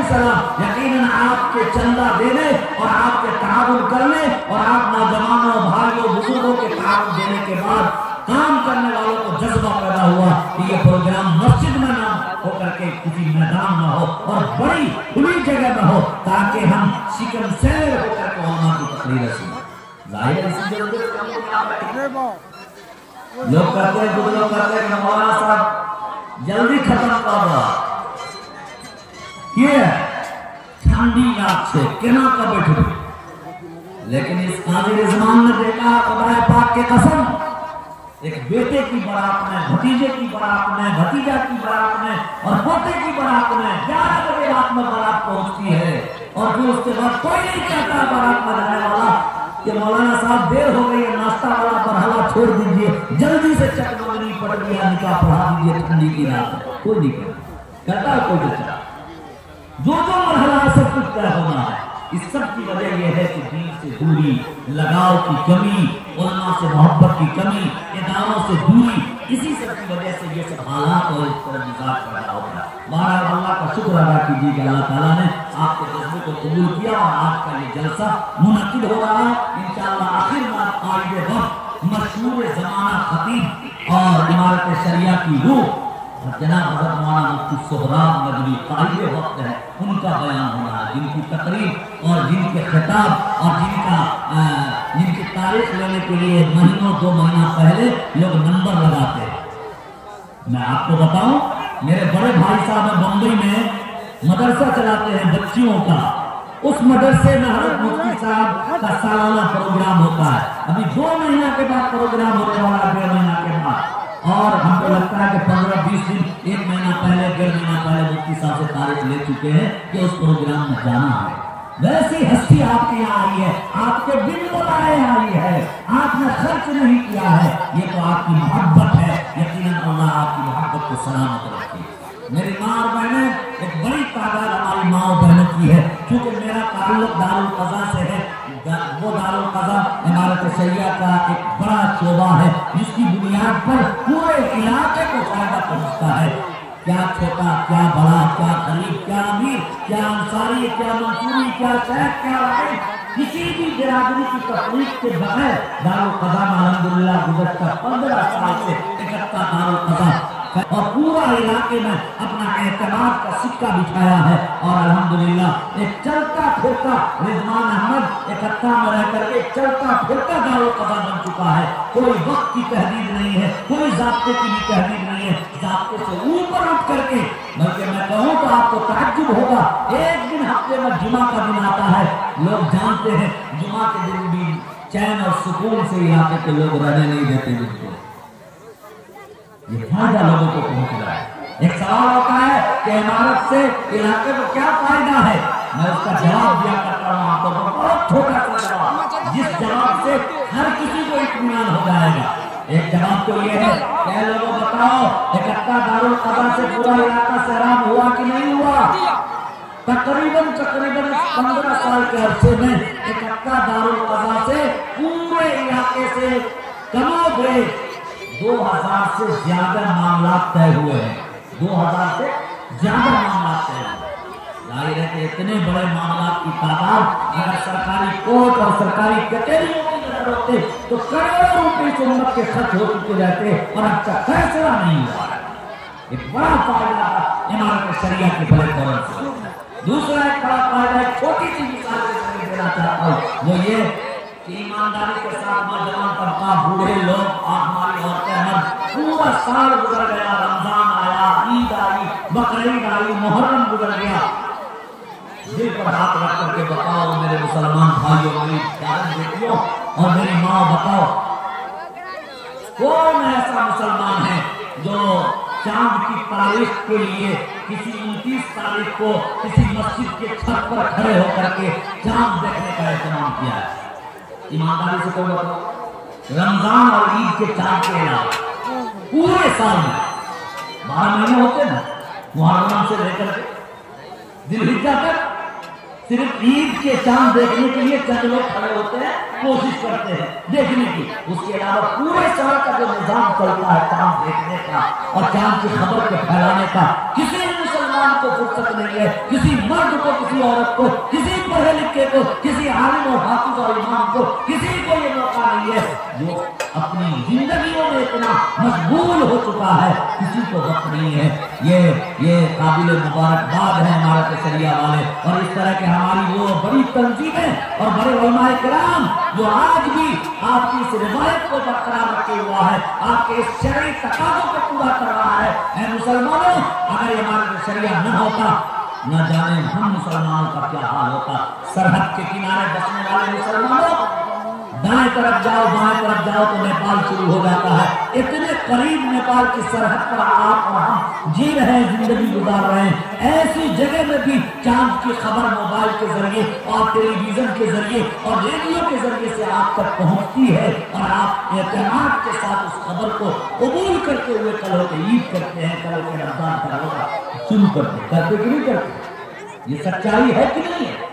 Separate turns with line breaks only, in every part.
अलैहिस्सलाम यकीनन आपके चंदा देने और आपके ताउन करने और आप नौजवानों भाइयों बुजुर्गों के ताउन देने के बाद काम करने वालों को जज्बा पैदा हुआ कि ये प्रोग्राम मस्जिद में ना होकर के किसी मैदान में हो और बड़ी खुली जगह में हो ताकि हम शिकम शेर होकर के उलमा की तकरीर सुने। जाहिर है इसी जरूरत लोग कहते हैं कुछ लोग कहते हैं कि मौलाना साहब जल्दी खत्म कर दो ये ठंडी रात से केना का बैठे, लेकिन इस कादिर ज़मान ने देखा खुदा पाक के कसम एक बेटे की बारात में, भतीजे की बारात में, भतीजा की बारात में और पोते की बारात में 11 बजे रात में बारात पहुंचती है और फिर उसके बाद कोई नहीं कहता बारात में रहने वाला कि मौलाना साहब देर हो गई है, नाश्ता वाला मरहला छोड़ दीजिए, जल्दी से चकमंगनी पढ़ लिया निकाह पढ़ा दीजिए ठंडी की रात। कोई नहीं कहता है कोई बच्चा जो मरहला सब कुछ तय होना है। इस सब की वजह यह है कि दीन से दूरी, लगाव की कमी, उलमा से मोहब्बत की कमी, इदारों से दूरी, इसी सब की वजह से ये सब हालात और इस तरह मिजाज पैदा हो गया। बहरहाल अल्लाह का शुक्र अदा कीजिए कि अल्लाह ताला ने आपके जज्बे को कबूल किया और आज का ये जलसा मुनक्किद हो रहा है। इंशाअल्लाह आखिर में आगे वक्त मशहूर ज़माना खतीब और इमारत शरिया की रूह जनाब हज़रत मौलाना मुफ्ती सोहराब नदवी कायदे वक्त है, उनका बयान हो रहा है, जिनकी तकरीर और जिनके खिताब और जिनकी तारीख लेने के लिए महीनों 2 महीना पहले लोग नंबर लगाते हैं। मैं आपको बताऊं, मेरे बड़े भाई साहब बम्बई में मदरसा चलाते हैं बच्चियों का, उस मदरसे में हज़रत मुफ्ती साहब का सालाना प्रोग्राम होता है। अभी 2 महीना के बाद प्रोग्राम होने वाला है, 1.5 महीना के बाद, और हमको लगता है कि 15-20 दिन 1 महीना पहले 1.5 महीना पहले मुफ्ती साहब से तारीख ले चुके हैं कि उस प्रोग्राम में जाना है। वैसी हस्ती आपके यहाँ आई है, आपके बिन बुलाए आई है, आपने खर्च नहीं किया है, ये तो आपकी मोहब्बत है। यकीनन अल्लाह आपकी मोहब्बत को सलामत रखे। मेरी माँ और बहनें, एक बड़ी तादाद हमारी माँ और बहनों की है, क्योंकि मेरा ताल्लुक दारुल क़ज़ा से है। वो दारुल क़ज़ा इमारत शरिया का एक बड़ा शोबा है जिसकी बुनियाद पर पूरे इलाके को फायदा पहुंचता है। क्या छोटा, क्या बड़ा, क्या गरीब, क्या अमीर, क्या अंसारी, क्या मंसूरी, क्या शैख, क्या राय, किसी भी बिरादरी की तकलीफ के बगैर दारुल क़ज़ा में अल्हम्दुलिल्लाह गुज़श्ता 15 साल से इकट्ठा दारुल क़ज़ा और पूरा इलाके में अपना एतमाद का सिक्का बिछाया है। और अल्हम्दुलिल्लाह एक चलता फिरता रिजवान अहमद इकट्ठा में रह करके चलता फिरता दारुल क़ज़ा बन चुका है। कोई वक्त की तहदीद नहीं है, कोई ज़ाब्ते की भी तहदीद नहीं है, ज़ाब्ते से ऊपर उठ करके, बल्कि मैं कहूँ तो आपको ताज्जुब होगा, एक दिन हफ्ते में जुमा का दिन आता है, लोग जानते हैं जुमा के दिन भी चैन और सुकून से इलाके के लोग रहने नहीं देते जिनको ये फायदा लोगों को पहुंच रहा है। एक सवाल होता है कि इमारत से इलाके को क्या फायदा है, मैं उसका जवाब दिया करता हूँ आपको, बहुत छोटा सा जवाब, जिस जवाब से हर किसी को इत्मीनान हो जाएगा। एक जवाब तो ये है, क्या लोगों बताओ इकट्ठा दारुल क़ज़ा से पूरा इलाका सैराब हुआ कि नहीं हुआ? तकरीबन 15 साल के अरसे में इकट्ठा दारुल क़ज़ा से पूरे इलाके से कमोबेश 2000 से ज्यादा मामला तय हुए हैं। 2000 से ज्यादा मामला तय हुए। जाहिर है कि इतने बड़े मामला की तादाद अगर सरकारी कोर्ट और सरकारी कचहरियों की नजर होते तो करोड़ों रुपए इस उम्मत के खर्च हो चुके रहते और अब तक फैसला नहीं हुआ। एक बड़ा फायदा इमारत शरिया के बड़े फौरन से। दूसरा एक बड़ा फायदा, एक छोटी सी मिसाल देना चाहता हूँ, वो ये ईमानदारी के साथ नौजवान तबका, बूढ़े लोग, हमारी औरतें, पूरा साल गुजर गया, रमजान आया, ईद आई, बकरीद आई, मुहर्रम गुजर गया, दिल पर हाथ रख करके बताओ मेरे मुसलमान भाइयों, मेरी प्यारी बेटियों और मेरी माँ, बताओ कौन ऐसा मुसलमान है जो चांद की तारीख के लिए किसी 29 तारीख को किसी मस्जिद के छत पर खड़े होकर के चांद देखने का एहतमाम किया है? ईमानदारी से कोई बताओ। रमजान और ईद के चांद के अलावा पूरे साल में 12 महीने होते ना, मुहर्रम से लेकर के जिलहिज्जा तक सिर्फ ईद के चांद देखने के लिए चंद लोग खड़े होते हैं, कोशिश करते हैं देखने की। उसके अलावा पूरे साल का जो निजाम चलता है चांद देखने का और चांद की खबर के फैलाने का, किसी मुसलमान مسلمان کو فرصت نہیں ہے، کسی مرد کو، کسی عورت کو، کسی پڑھے لکھے کو، کسی عالم اور حافظ اور امام کو، کسی کو یہ موقع نہیں ہے جو اپنی زندگیوں میں اتنا مشغول ہو چکا ہے، کسی کو وقت نہیں ہے۔ یہ قابل مبارکباد ہے ہمارے شریعہ والے، اور اس طرح کے ہماری وہ بڑی تنظیمیں اور بڑے علماء کرام جو آج بھی آپ کی اس روایت کو برقرار رکھے ہوا ہے، آپ کے اس شرعی تقاضوں کو پورا کر رہا ہے۔ اے مسلمانوں، اگر یہ ہمارا شریعہ نہ ہوتا، نہ جانے ہم مسلمانوں کا کیا حال ہوتا۔ سرحد کے کنارے بسنے والے مسلمانوں، دائیں طرف جاؤ بائیں طرف جاؤ تو نیپال شروع ہو جاتا ہے۔ اتنے قریب نیپال کی سرحد پر آپ اور ہم جی رہے ہیں، زندگی گزار رہے ہیں۔ ایسی جگہ میں بھی چاند کی خبر موبائل کے ذریعے اور ٹیلی ویژن کے ذریعے اور ریڈیو کے ذریعے سے آپ تک پہنچتی ہے، اور آپ اعتماد کے ساتھ اس خبر کو قبول کرتے ہوئے کل ہوتے عید کرتے ہیں، کل ہوتے رمضان کا روزہ شروع کرتے کہ نہیں کرتے؟ یہ سچائی ہے کہ نہیں ہے؟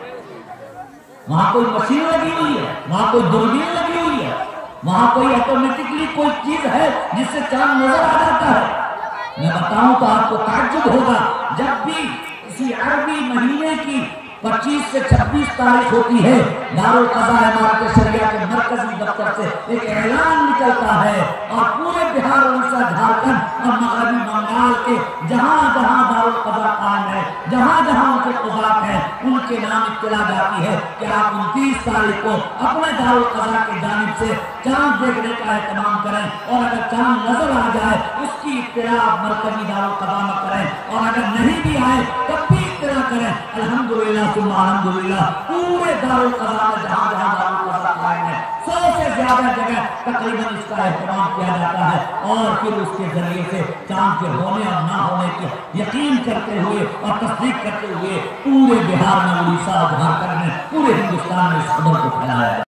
وہاں کوئی مشین لگی ہوئی ہے، وہاں کوئی دوربین لگی ہوئی ہے، وہاں کوئی آٹومیٹکلی کوئی چیز ہے جس سے چاند نظر آ جاتا ہے؟ میں بتاؤں تو آپ کو تعجب ہوگا، جب بھی کسی عربی مہینے کی 25 سے 26 تاریخ ہوتی ہے، دارالقضاء امارت شریعہ کے مرکزی دفتر سے ایک اعلان نکلتا ہے، اور پورے بہار، اڑیسہ، جھارکھنڈ اور مغربی بنگال کے جہاں جہاں دارالقضاء قائم ہے، جہاں جہاں ان کے قضات ہیں، ان کے نام اطلاع جاتی ہے کہ آپ 29 تاریخ کو اپنے دارالقضاء کی جانب سے چاند دیکھنے کا اہتمام کریں، اور اگر چاند نظر آ جائے اس کی اطلاع آپ مرکزی دارالقضاء میں کریں، اور اگر نہیں بھی آئے تب بھی اطلاع کریں۔ الحمدللہ ثم الحمدللہ پورے دارالقضاء میں جہاں جہاں دارالقضاء قائم ہے 100 سے زیادہ جگہ تقریباً اس کا اہتمام کیا جاتا ہے، اور پھر اس کے ذریعے سے چاند کے ہونے اور نہ ہونے کی یقین کرتے ہوئے اور تصدیق کرتے ہوئے پورے بہار میں، اڑیسہ اور جھارکھنڈ میں، پورے ہندوستان میں اس خبر کو پھیلایا جاتا ہے۔